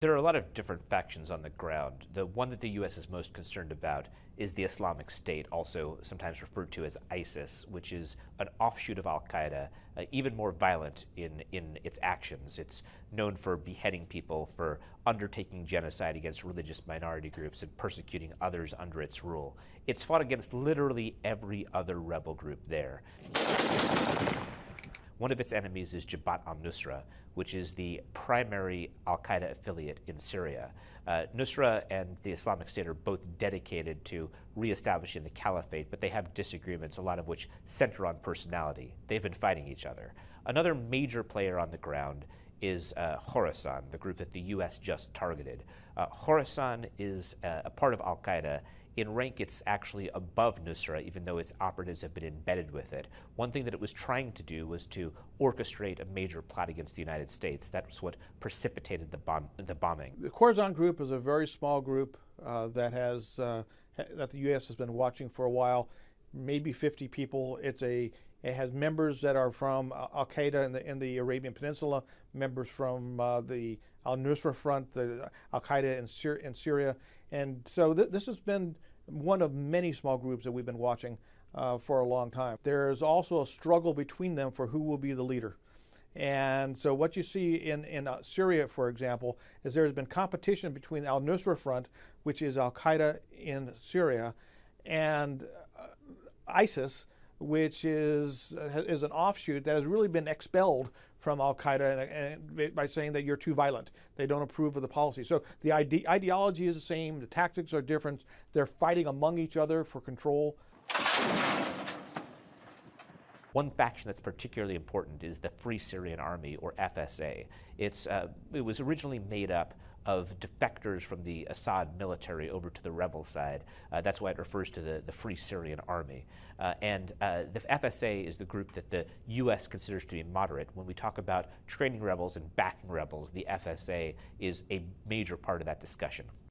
There are a lot of different factions on the ground. The one that the U.S. is most concerned about is the Islamic State, also sometimes referred to as ISIS, which is an offshoot of al-Qaeda, even more violent in its actions. It's known for beheading people, for undertaking genocide against religious minority groups, and persecuting others under its rule. It's fought against literally every other rebel group there. One of its enemies is Jabhat al-Nusra, which is the primary al-Qaeda affiliate in Syria. Nusra and the Islamic State are both dedicated to reestablishing the caliphate, but they have disagreements, a lot of which center on personality. They've been fighting each other. Another major player on the ground is Khorasan, the group that the U.S. just targeted. Khorasan is a part of al-Qaeda. In rank, it's actually above Nusra, even though its operatives have been embedded with it. One thing that it was trying to do was to orchestrate a major plot against the United States. That's what precipitated the bombing. The Khorasan group is a very small group that the U.S. has been watching for a while, maybe 50 people. It has members that are from al-Qaeda in the Arabian Peninsula, members from the al-Nusra Front, the al-Qaeda in Syria. And so this has been one of many small groups that we've been watching for a long time. There's also a struggle between them for who will be the leader. And so what you see in Syria, for example, is there's been competition between the al-Nusra Front, which is al-Qaeda in Syria, and ISIS, which is an offshoot that has really been expelled from al-Qaeda by saying that you're too violent. They don't approve of the policy. So the ideology is the same, the tactics are different. They're fighting among each other for control. One faction that's particularly important is the Free Syrian Army, or FSA. It was originally made up of defectors from the Assad military over to the rebel side. That's why it refers to the Free Syrian Army. The FSA is the group that the U.S. considers to be moderate. When we talk about training rebels and backing rebels, the FSA is a major part of that discussion.